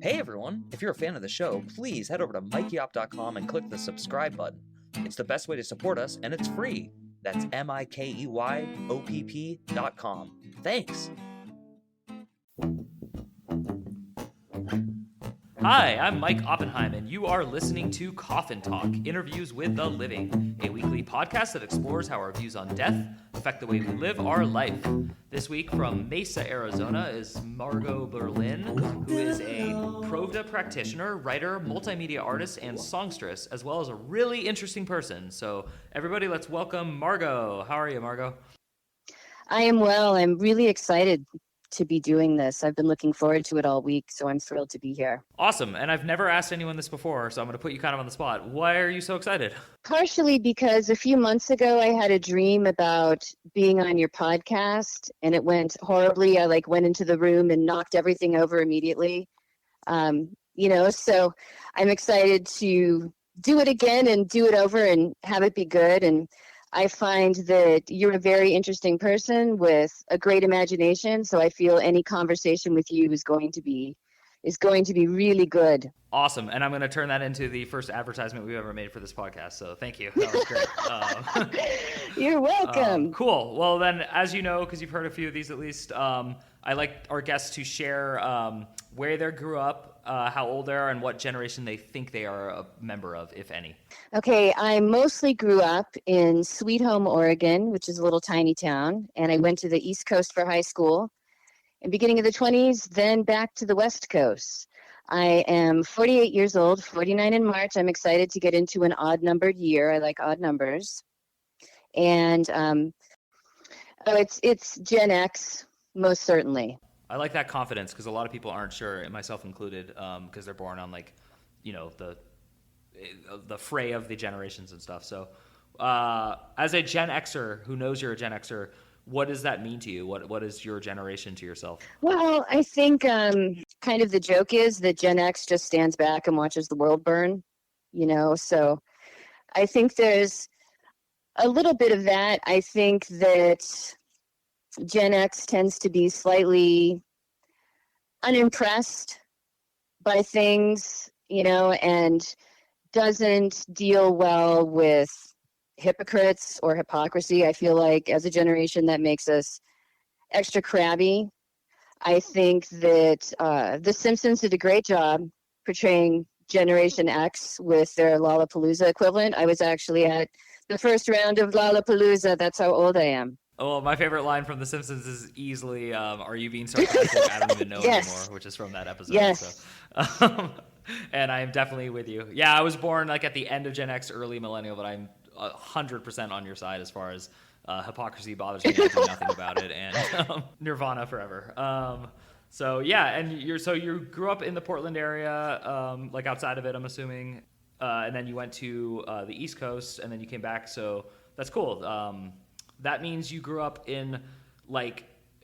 Hey everyone! If you're a fan of the show, please head over to mikeyop.com and click the subscribe button. It's the best way to support us, and it's free. That's MIKEYOPP.com. Thanks! Hi, I'm Mike Oppenheim, and you are listening to Coffin Talk, Interviews with the Living, a weekly podcast that explores how our views on death affect the way we live our life. This week from Mesa, Arizona is Margot Berlin, who is a Provda practitioner, writer, multimedia artist, and songstress, as well as a really interesting person. So everybody, let's welcome Margot. How are you, Margot? I am well. I'm really excited to be doing this. I've been looking forward to it all week, so I'm thrilled to be here. Awesome. And I've never asked anyone this before, so I'm going to put you kind of on the spot. Why are you so excited? Partially because a few months ago I had a dream about being on your podcast, and it went horribly. I went into the room and knocked everything over immediately. So I'm excited to do it again and do it over and have it be good. And I find that you're a very interesting person with a great imagination, so I feel any conversation with you is going to be really good. Awesome, and I'm going to turn that into the first advertisement we've ever made for this podcast, so thank you. That was great. You're welcome. Cool. Well, then, as you know, because you've heard a few of these at least, I like our guests to share where they grew up, how old they are, and what generation they think they are a member of, if any. Okay, I mostly grew up in Sweet Home, Oregon, which is a little tiny town, and I went to the East Coast for high school in the beginning of the 20s, then back to the West Coast. I am 48 years old, 49 in March. I'm excited to get into an odd-numbered year. I like odd numbers. And it's Gen X, most certainly. I like that confidence because a lot of people aren't sure, and myself included, because they're born on the fray of the generations and stuff. So as a Gen Xer who knows you're a Gen Xer, what does that mean to you? What is your generation to yourself? Well, I think kind of the joke is that Gen X just stands back and watches the world burn, so I think there's a little bit of that. I think that Gen X tends to be slightly unimpressed by things, and doesn't deal well with hypocrites or hypocrisy. I feel like as a generation that makes us extra crabby. I think that The Simpsons did a great job portraying Generation X with their Lollapalooza equivalent. I was actually at the first round of Lollapalooza. That's how old I am. Oh, my favorite line from The Simpsons is easily, are you being sarcastic? I don't even know Yes. anymore, which is from that episode. Yes. So. And I am definitely with you. Yeah, I was born at the end of Gen X, early millennial, but I'm 100% on your side as far as hypocrisy bothers me. I do nothing about it, and Nirvana forever. So yeah, and you grew up in the Portland area, outside of it, I'm assuming, and then you went to the East Coast, and then you came back. So that's cool. That means you grew up in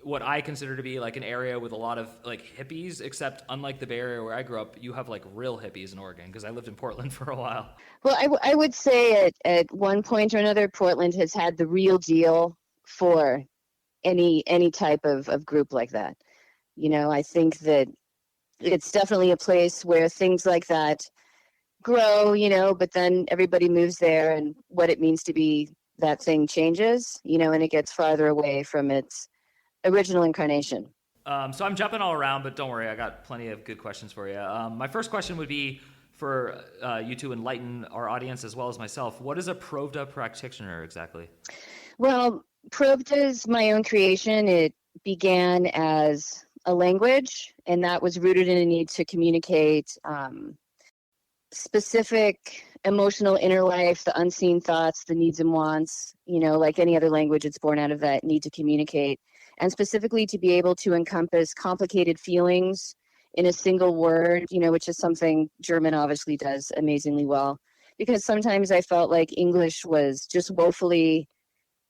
what I consider to be an area with a lot of hippies, except unlike the Bay Area where I grew up, you have real hippies in Oregon, because I lived in Portland for a while. Well, I would say at one point or another, Portland has had the real deal for any type of group like that. I think that it's definitely a place where things like that grow, but then everybody moves there, and what it means to be that thing changes, and it gets farther away from its original incarnation. So I'm jumping all around, but don't worry, I got plenty of good questions for you. My first question would be for you to enlighten our audience as well as myself. What is a Provda practitioner exactly? Well, Provda is my own creation. It began as a language, and that was rooted in a need to communicate specific emotional inner life, the unseen thoughts, the needs and wants. Like any other language, it's born out of that need to communicate, and specifically to be able to encompass complicated feelings in a single word, which is something German obviously does amazingly well, because sometimes I felt like English was just woefully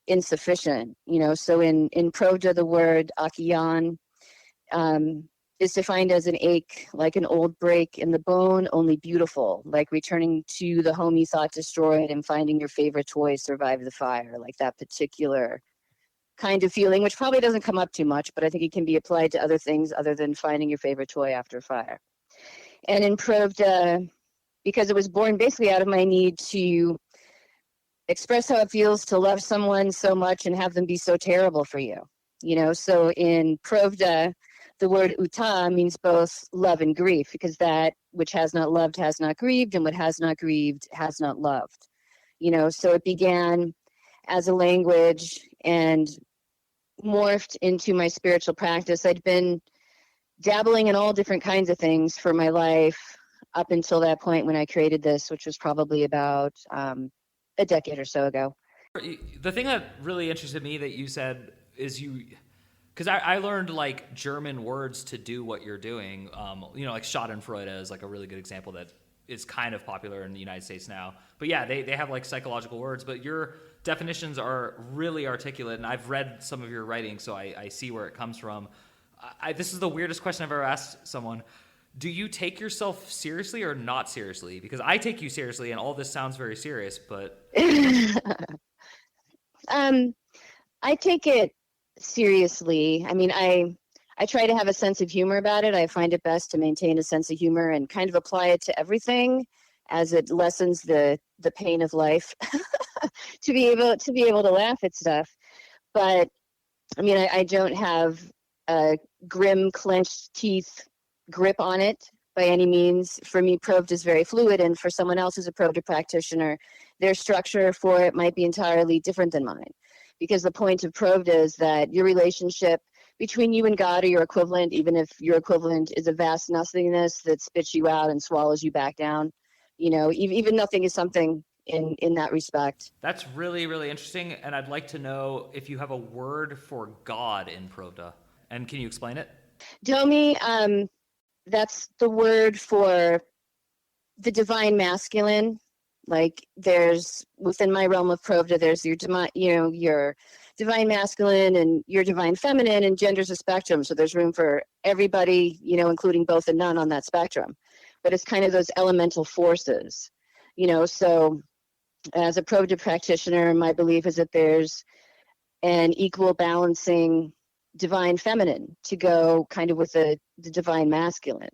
insufficient, so in Provda, the word akiyan is defined as an ache, like an old break in the bone, only beautiful, like returning to the home you thought destroyed and finding your favorite toy survive the fire, like that particular kind of feeling, which probably doesn't come up too much, but I think it can be applied to other things other than finding your favorite toy after a fire. And in Provda, because it was born basically out of my need to express how it feels to love someone so much and have them be so terrible for you. So in Provda, the word uta means both love and grief, because that which has not loved has not grieved, and what has not grieved has not loved. So it began as a language and morphed into my spiritual practice. I'd been dabbling in all different kinds of things for my life up until that point when I created this, which was probably about a decade or so ago. The thing that really interested me that you said is because I learned like German words to do what you're doing. Like Schadenfreude is like a really good example that is kind of popular in the United States now. But yeah, they have like psychological words, but your definitions are really articulate, and I've read some of your writing, so I see where it comes from. This is the weirdest question I've ever asked someone. Do you take yourself seriously or not seriously? Because I take you seriously, and all this sounds very serious, but... I take it seriously. I mean, I try to have a sense of humor about it. I find it best to maintain a sense of humor and kind of apply it to everything, as it lessens the pain of life to be able to laugh at stuff. But I mean, I don't have a grim, clenched teeth grip on it by any means. For me, Provda is very fluid, and for someone else who's a Provda practitioner, their structure for it might be entirely different than mine. Because the point of Provda is that your relationship between you and God, or your equivalent, even if your equivalent is a vast nothingness that spits you out and swallows you back down, even nothing is something in that respect. That's really, really interesting, and I'd like to know if you have a word for God in Provda. And can you explain it? Domi, that's the word for the divine masculine. Like, there's, within my realm of Provda, there's your divine masculine and your divine feminine, and gender's a spectrum. So there's room for everybody, including both and none on that spectrum. But it's kind of those elemental forces, so as a Provda practitioner, my belief is that there's an equal balancing divine feminine to go kind of with the divine masculine.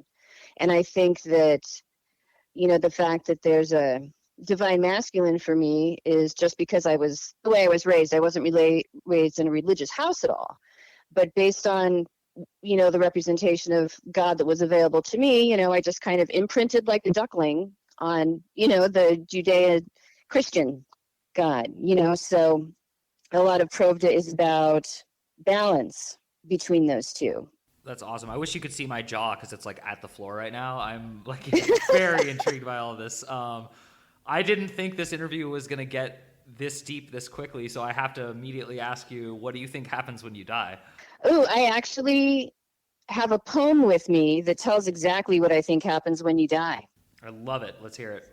And I think that, the fact that there's a divine masculine for me is just because the way I was raised. I wasn't really raised in a religious house at all, but based on, the representation of God that was available to me, I just kind of imprinted like a duckling on, the Judeo-Christian God, so a lot of Provda is about balance between those two. That's awesome. I wish you could see my jaw because it's like at the floor right now. I'm like very intrigued by all of this. I didn't think this interview was going to get this deep this quickly, so I have to immediately ask you, what do you think happens when you die? Oh, I actually have a poem with me that tells exactly what I think happens when you die. I love it. Let's hear it.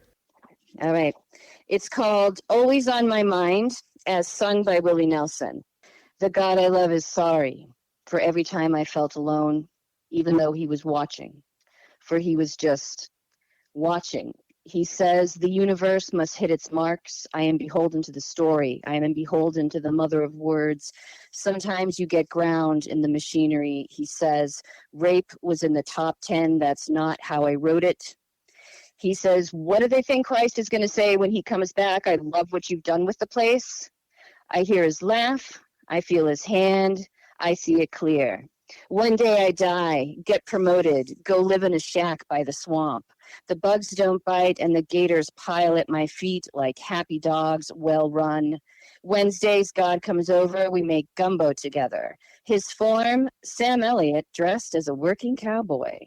All right. It's called Always on My Mind, as sung by Willie Nelson. The God I love is sorry for every time I felt alone, even though he was watching, for he was just watching. He says, the universe must hit its marks. I am beholden to the story. I am beholden to the mother of words. Sometimes you get ground in the machinery. He says, rape was in the top 10. That's not how I wrote it. He says, what do they think Christ is going to say when he comes back? I love what you've done with the place. I hear his laugh. I feel his hand. I see it clear. One day I die, get promoted, go live in a shack by the swamp. The bugs don't bite and the gators pile at my feet like happy dogs, well run. Wednesdays, God comes over, we make gumbo together. His form, Sam Elliott, dressed as a working cowboy.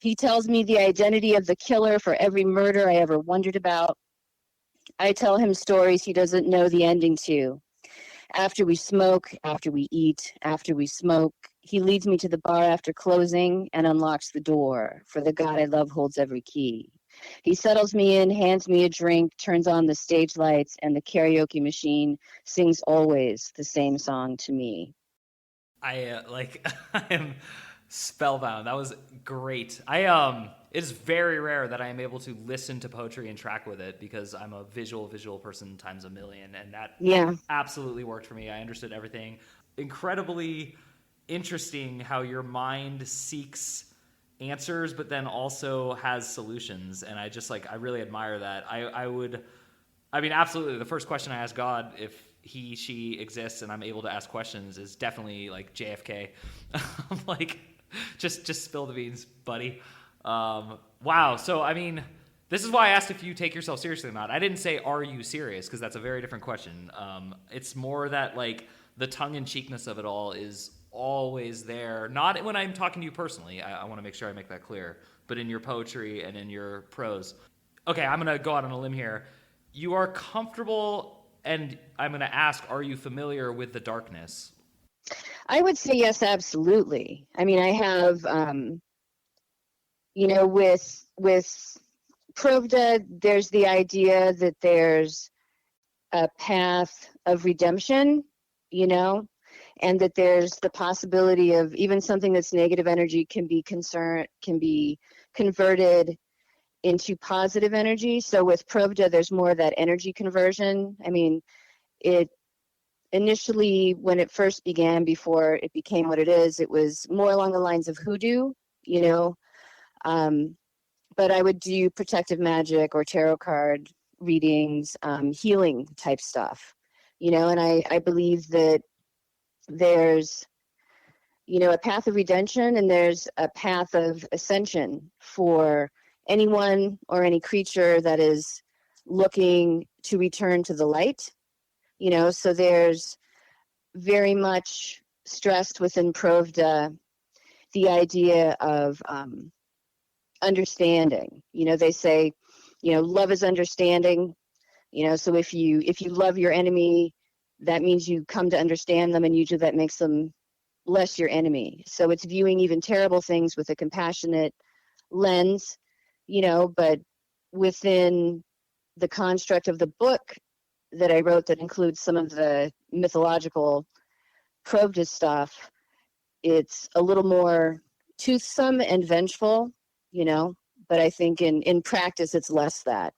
He tells me the identity of the killer for every murder I ever wondered about. I tell him stories he doesn't know the ending to. After we smoke, after we eat, after we smoke, he leads me to the bar after closing and unlocks the door, for the God I love holds every key. He settles me in, hands me a drink, turns on the stage lights, and the karaoke machine sings always the same song to me. I am spellbound. That was great. It's very rare that I am able to listen to poetry and track with it because I'm a visual person times a million, and that absolutely worked for me. I understood everything. Incredibly interesting how your mind seeks answers, but then also has solutions. And I really admire that. I mean, absolutely. The first question I ask God, if she exists and I'm able to ask questions, is definitely like JFK. I'm like, just spill the beans, buddy. Wow. So, I mean, this is why I asked if you take yourself seriously or not. I didn't say, are you serious? Because that's a very different question. It's more that like the tongue-in-cheekness of it all is always there. Not when I'm talking to you personally. I want to make sure I make that clear. But in your poetry and in your prose. Okay, I'm going to go out on a limb here. You are comfortable, and I'm going to ask, are you familiar with the darkness? I would say yes, absolutely. I mean, I have, with Provda, there's the idea that there's a path of redemption, and that there's the possibility of even something that's negative energy can be converted into positive energy. So with Provda, there's more of that energy conversion. I mean, it initially, when it first began, before it became what it is, it was more along the lines of hoodoo, but I would do protective magic or tarot card readings, healing type stuff, and I believe that there's, a path of redemption and there's a path of ascension for anyone or any creature that is looking to return to the light, so there's very much stressed within Provda the idea of understanding. They say, love is understanding, so if you love your enemy, that means you come to understand them, and usually that makes them less your enemy. So it's viewing even terrible things with a compassionate lens, but within the construct of the book that I wrote that includes some of the mythological Provda stuff, it's a little more toothsome and vengeful, but I think in practice it's less that.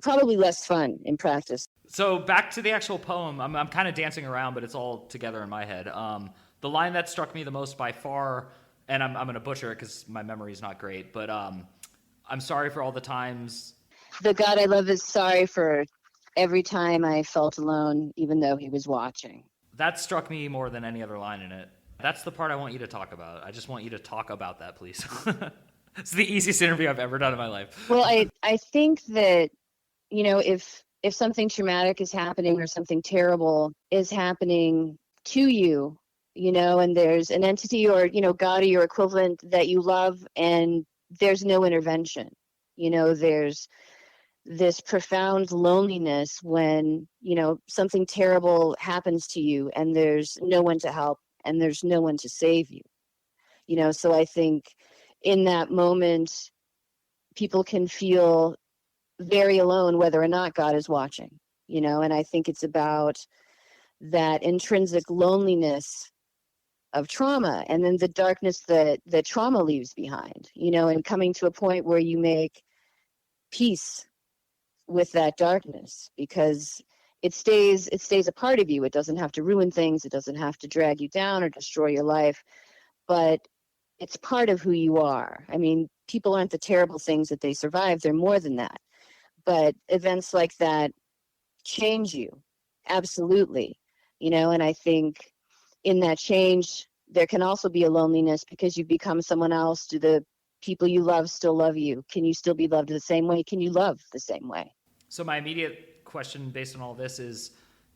Probably less fun in practice. So back to the actual poem, I'm kind of dancing around, but it's all together in my head. The line that struck me the most by far, and I'm going to butcher it because my memory is not great, but I'm sorry for all the times. The God I love is sorry for every time I felt alone, even though he was watching. That struck me more than any other line in it. That's the part I want you to talk about. I just want you to talk about that, please. It's the easiest interview I've ever done in my life. Well, I think that, if something traumatic is happening or something terrible is happening to you, and there's an entity or, God or your equivalent that you love, and there's no intervention, there's this profound loneliness when, something terrible happens to you and there's no one to help and there's no one to save you, so I think in that moment, people can feel very alone, whether or not God is watching, and I think it's about that intrinsic loneliness of trauma and then the darkness that trauma leaves behind, and coming to a point where you make peace with that darkness because it stays a part of you. It doesn't have to ruin things. It doesn't have to drag you down or destroy your life, but it's part of who you are. I mean, people aren't the terrible things that they survive. They're more than that. But events like that change you. Absolutely. And I think in that change, there can also be a loneliness because you become someone else. Do the people you love still love you? Can you still be loved the same way? Can you love the same way? So my immediate question based on all this is,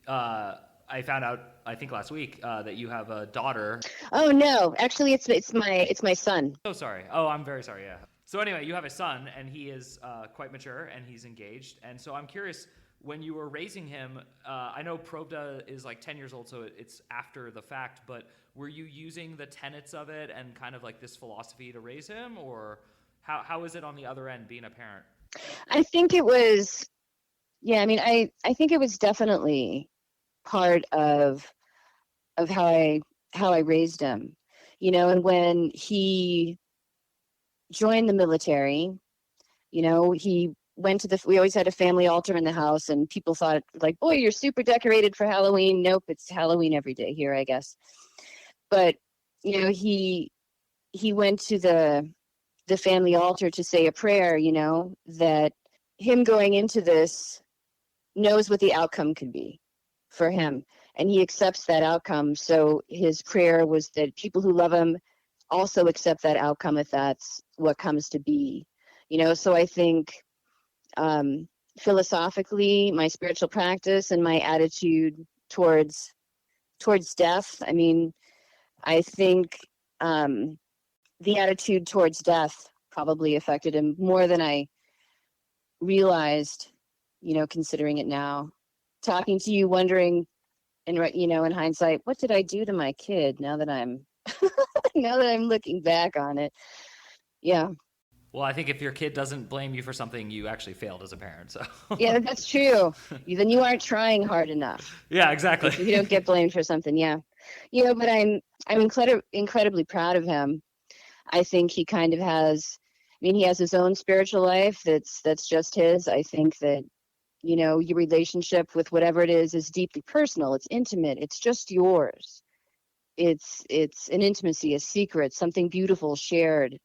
I found out, I think last week, that you have a daughter. Oh no, actually it's my son. Oh, sorry. Oh, I'm very sorry. Yeah. So anyway, you have a son, and he is quite mature, and he's engaged. And so I'm curious, when you were raising him, I know Provda is like 10 years old, so it's after the fact, but were you using the tenets of it and kind of like this philosophy to raise him, or how is it on the other end being a parent? I think it was, I mean, I think it was definitely part of how I raised him, and when he joined the military, he went to we always had a family altar in the house, and people thought like, boy, you're super decorated for Halloween. Nope, it's Halloween every day here, I guess. But he went to the the family altar to say a prayer, that him going into this knows what the outcome could be for him, and he accepts that outcome. So his prayer was that people who love him also accept that outcome if that's what comes to be. So I think philosophically, my spiritual practice and my attitude towards death, I think the attitude towards death probably affected him more than I realized, considering it now. Talking to you, wondering, in hindsight, what did I do to my kid now that I'm looking back on it? Yeah. Well, I think if your kid doesn't blame you for something, you actually failed as a parent. So Yeah, that's true. Then you aren't trying hard enough. Yeah, exactly. If you don't get blamed for something, yeah. But I'm incredibly proud of him. I think he kind of has. He has his own spiritual life that's just his. I think that your relationship with whatever it is deeply personal. It's intimate. It's just yours. It's an intimacy, a secret, something beautiful shared.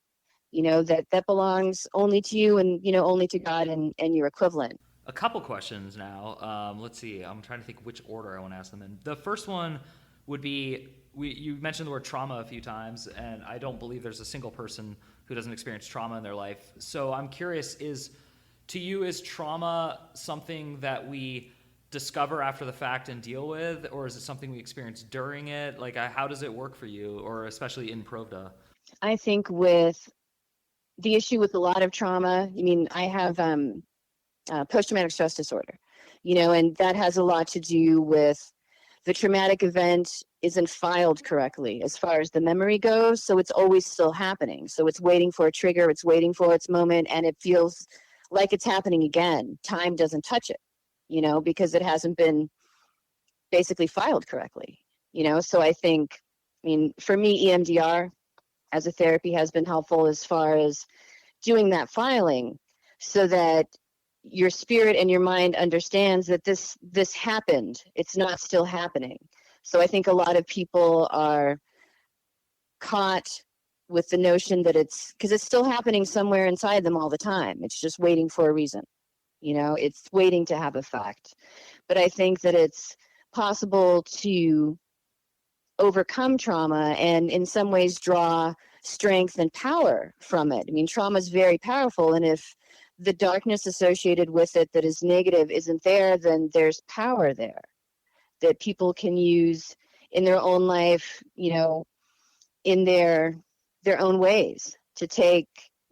That belongs only to you and, only to God and your equivalent. A couple questions now. Let's see. I'm trying to think which order I want to ask them in. The first one would be, you mentioned the word trauma a few times, and I don't believe there's a single person who doesn't experience trauma in their life. So I'm curious, is trauma something that we discover after the fact and deal with, or is it something we experience during it? Like, how does it work for you, or especially in Provda? I think with the issue with a lot of trauma, I have post-traumatic stress disorder, and that has a lot to do with the traumatic event isn't filed correctly as far as the memory goes. So it's always still happening. So it's waiting for a trigger, it's waiting for its moment, and it feels like it's happening again. Time doesn't touch it, because it hasn't been basically filed correctly, So I think, for me, EMDR as a therapy has been helpful as far as doing that filing so that your spirit and your mind understands that this happened. It's not still happening. So I think a lot of people are caught with the notion that because it's still happening somewhere inside them all the time. It's just waiting for a reason. It's waiting to have effect. But I think that it's possible to overcome trauma and in some ways draw strength and power from it. Trauma is very powerful, and if the darkness associated with it that is negative isn't there, then there's power there that people can use in their own life, in their own ways to take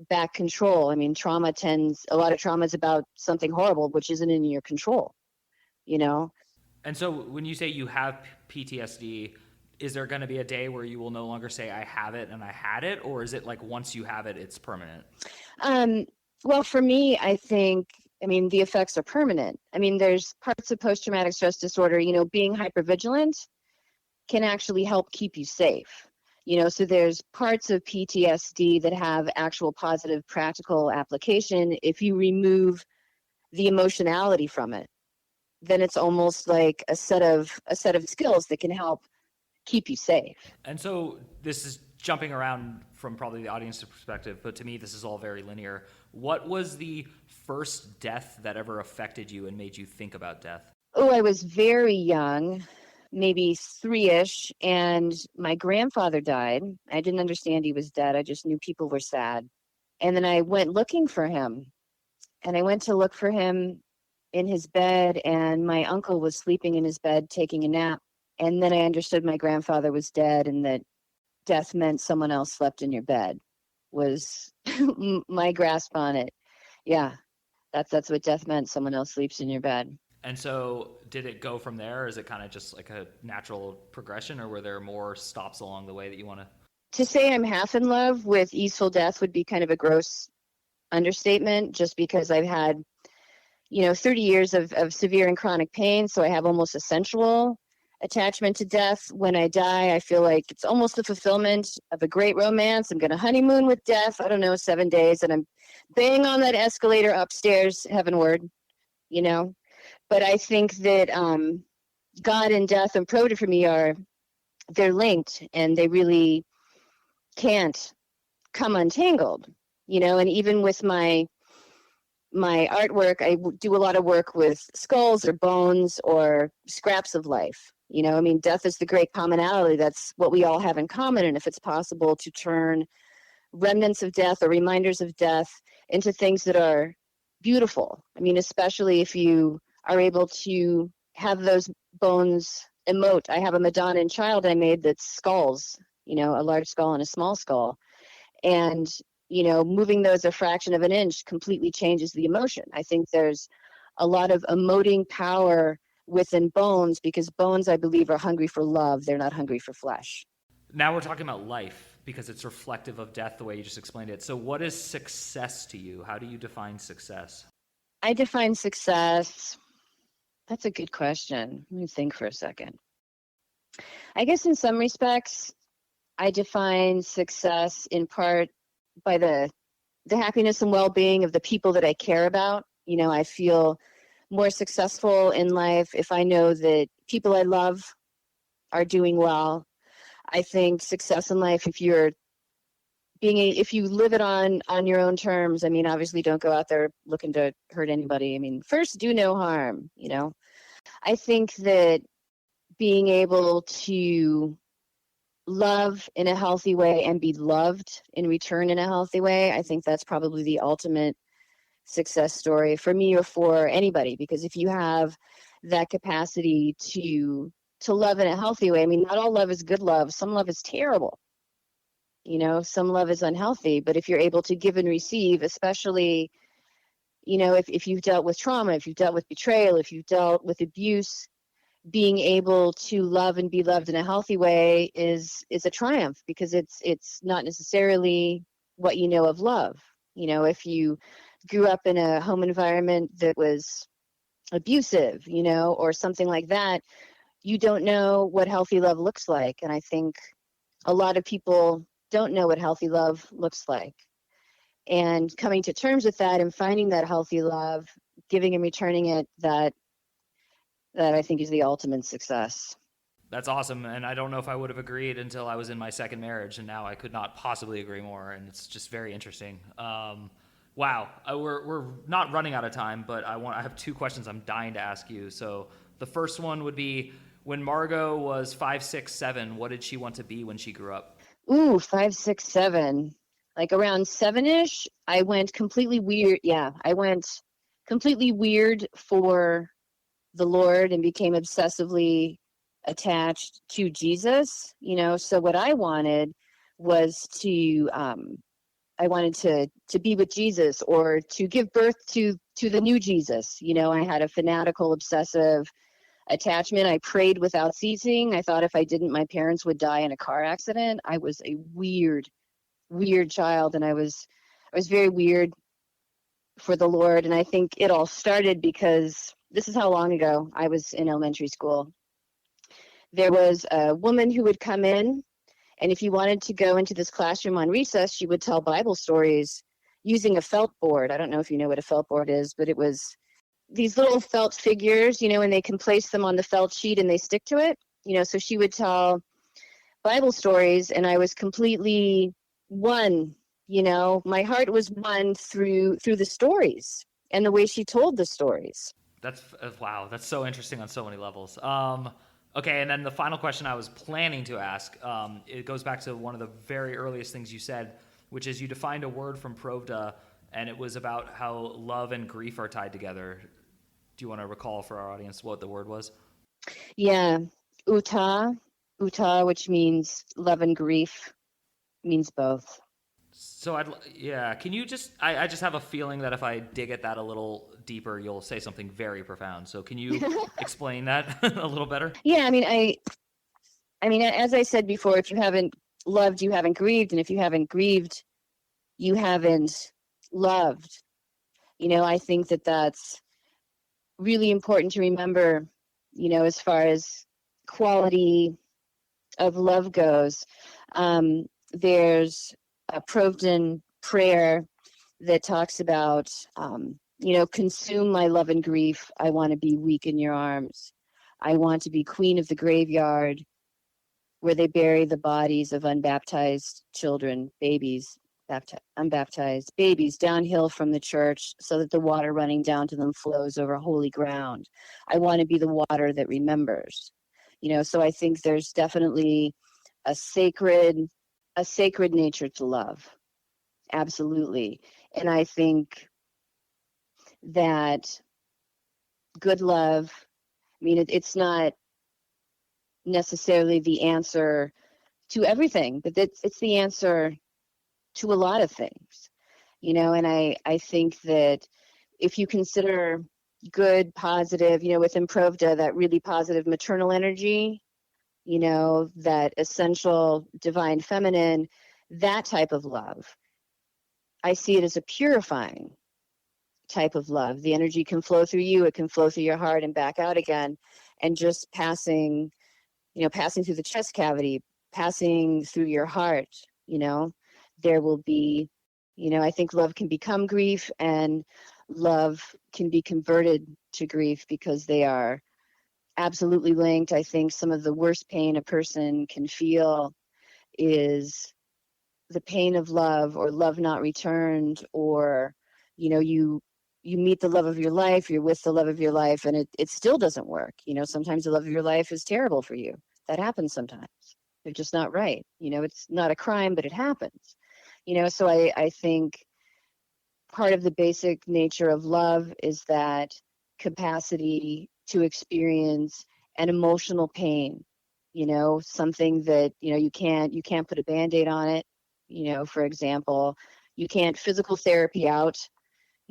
back control. A lot of trauma is about something horrible, which isn't in your control, And so when you say you have PTSD, is there going to be a day where you will no longer say I have it and I had it, or is it like once you have it, it's permanent? Well, for me, I think, the effects are permanent. There's parts of post-traumatic stress disorder, being hypervigilant can actually help keep you safe. So there's parts of PTSD that have actual positive practical application. If you remove the emotionality from it, then it's almost like a set of skills that can help keep you safe. And so this is jumping around from probably the audience's perspective, but to me, this is all very linear. What was the first death that ever affected you and made you think about death? Oh, I was very young, maybe 3-ish, and my grandfather died. I didn't understand he was dead. I just knew people were sad. And then I went looking for him, and I went to look for him in his bed, and my uncle was sleeping in his bed taking a nap. And then I understood my grandfather was dead, and that death meant someone else slept in your bed was my grasp on it. Yeah, that's what death meant. Someone else sleeps in your bed. And so did it go from there? Or is it kind of just like a natural progression, or were there more stops along the way that you want to? To say I'm half in love with easeful death would be kind of a gross understatement, just because I've had, 30 years of severe and chronic pain. So I have almost a sensual attachment to death. When I die, I feel like it's almost the fulfillment of a great romance. I'm going to honeymoon with death, 7 days, and I'm banging on that escalator upstairs heavenward, But I think that God and death and Provda for me they're linked, and they really can't come untangled. And even with my artwork, I do a lot of work with skulls or bones or scraps of life. Death is the great commonality. That's what we all have in common. And if it's possible to turn remnants of death or reminders of death into things that are beautiful, especially if you are able to have those bones emote. I have a Madonna and Child I made that's skulls, a large skull and a small skull. And moving those a fraction of an inch completely changes the emotion. I think there's a lot of emoting power within bones, because bones, I believe, are hungry for love. They're not hungry for flesh. Now we're talking about life, because it's reflective of death the way you just explained it. So what is success to you? How do you define success? I define success. That's a good question. Let me think for a second. I guess in some respects, I define success in part by the happiness and well-being of the people that I care about. I feel more successful in life if I know that people I love are doing well. I think success in life, if you live it on your own terms, obviously don't go out there looking to hurt anybody. First, do no harm. I think that being able to love in a healthy way and be loved in return in a healthy way, I think that's probably the ultimate success story for me or for anybody. Because if you have that capacity to love in a healthy way, not all love is good love. Some love is terrible. Some love is unhealthy. But if you're able to give and receive, especially, if you've dealt with trauma, if you've dealt with betrayal, if you've dealt with abuse, being able to love and be loved in a healthy way is a triumph, because it's not necessarily what you know of love. If you grew up in a home environment that was abusive, or something like that, you don't know what healthy love looks like. And I think a lot of people don't know what healthy love looks like. And coming to terms with that and finding that healthy love, giving and returning it, that I think is the ultimate success. That's awesome. And I don't know if I would have agreed until I was in my second marriage, and now I could not possibly agree more. And it's just very interesting. Wow. We're not running out of time, but I have two questions I'm dying to ask you. So the first one would be, when Margot was 5, 6, 7, what did she want to be when she grew up? 5, 6, 7. Like around 7-ish, I went completely weird. Yeah, I went completely weird for the Lord and became obsessively attached to Jesus. So what I wanted was to be with Jesus, or to give birth to the new Jesus. I had a fanatical, obsessive attachment. I prayed without ceasing. I thought if I didn't, my parents would die in a car accident. I was a weird child, and I was very weird for the Lord. And I think it all started because this is how long ago I was in elementary school. There was a woman who would come in, and if you wanted to go into this classroom on recess, she would tell Bible stories using a felt board. I don't know if you know what a felt board is, but it was these little felt figures, and they can place them on the felt sheet and they stick to it. So she would tell Bible stories, and I was completely won. My heart was won through the stories and the way she told the stories. That's wow. That's so interesting on so many levels. Okay, and then the final question I was planning to ask, it goes back to one of the very earliest things you said, which is you defined a word from Provda, and it was about how love and grief are tied together. Do you want to recall for our audience what the word was? Yeah, uta, which means love and grief, means both. So can you just, I just have a feeling that if I dig at that a little deeper, you'll say something very profound. So can you explain that a little better? Yeah, as I said before, if you haven't loved, you haven't grieved. And if you haven't grieved, you haven't loved. I think that that's really important to remember, as far as quality of love goes. There's a Provdan prayer that talks about, consume my love and grief. I want to be weak in your arms. I want to be queen of the graveyard where they bury the bodies of unbaptized children, babies, unbaptized babies downhill from the church so that the water running down to them flows over holy ground. I want to be the water that remembers. So I think there's definitely a sacred nature to love. Absolutely. And I think that good love, it's not necessarily the answer to everything, but it's the answer to a lot of things, and I think that if you consider good, positive, within Provda, that really positive maternal energy, that essential divine feminine, that type of love, I see it as a purifying type of love. The energy can flow through you, it can flow through your heart and back out again, and just passing through the chest cavity, passing through your heart, there will be, I think love can become grief, and love can be converted to grief, because they are absolutely linked. I think some of the worst pain a person can feel is the pain of love, or love not returned, or, you meet the love of your life, you're with the love of your life, and it still doesn't work. Sometimes the love of your life is terrible for you. That happens sometimes. They're just not right. It's not a crime, but it happens. So I think part of the basic nature of love is that capacity to experience an emotional pain, something that, you can't put a Band-Aid on it. For example, you can't physical therapy out.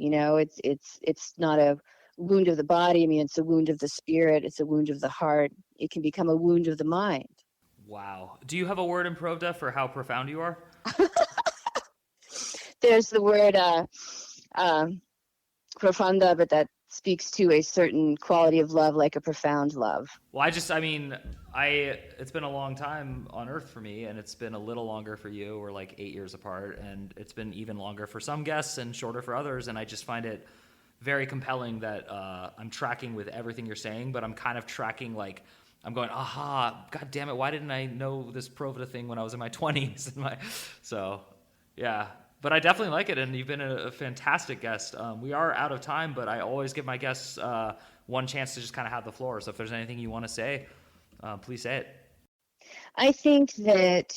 It's not a wound of the body. It's a wound of the spirit. It's a wound of the heart. It can become a wound of the mind. Wow. Do you have a word in Provda for how profound you are? There's the word profunda, but that speaks to a certain quality of love, like a profound love. Well, it's been a long time on Earth for me, and it's been a little longer for you. We're like 8 years apart, and it's been even longer for some guests and shorter for others, and I just find it very compelling that I'm tracking with everything you're saying, but I'm kind of tracking like, I'm going, aha, God damn it, why didn't I know this Provda thing when I was in my 20s? So, yeah. But I definitely like it, and you've been a fantastic guest. We are out of time, but I always give my guests one chance to just kind of have the floor. So if there's anything you want to say, please say it. I think that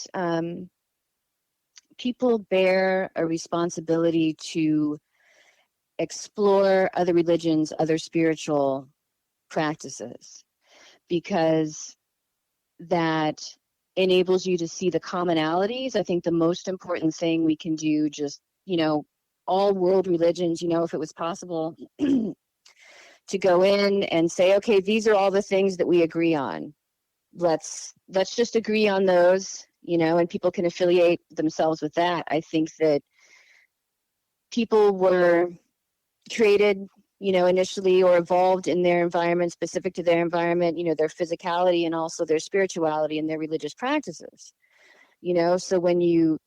people bear a responsibility to explore other religions, other spiritual practices, because that enables you to see the commonalities. I think the most important thing we can do, just, all world religions, if it was possible to go in and say, okay, these are all the things that we agree on. Let's just agree on those, and people can affiliate themselves with that. I think that people were created, initially, or evolved in their environment, specific to their environment, their physicality, and also their spirituality and their religious practices. So when you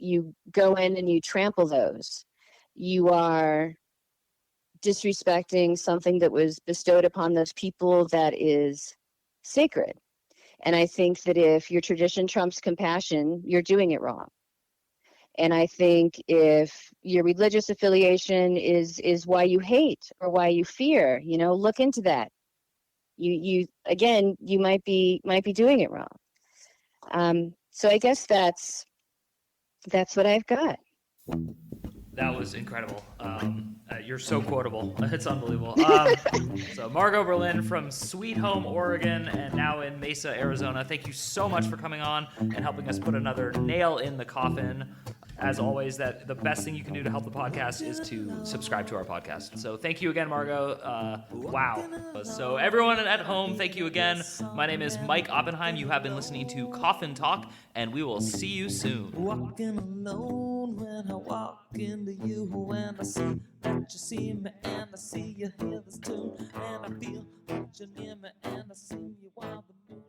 go in and you trample those, you are disrespecting something that was bestowed upon those people that is sacred. And I think that if your tradition trumps compassion, you're doing it wrong. And I think if your religious affiliation is why you hate or why you fear, look into that. You again, you might be doing it wrong. So I guess that's what I've got. That was incredible. You're so quotable. It's unbelievable. So Margot Berlin from Sweet Home, Oregon, and now in Mesa, Arizona. Thank you so much for coming on and helping us put another nail in the coffin. As always, that the best thing you can do to help the podcast is to subscribe to our podcast. So thank you again, Margot. Wow. So everyone at home, thank you again. My name is Mike Oppenheim. You have been listening to Coffin Talk, and we will see you soon. Walking alone when I walk into you, and I see that you see me, and I see you hear this tune, and I feel that you're near me, and I see you while the moon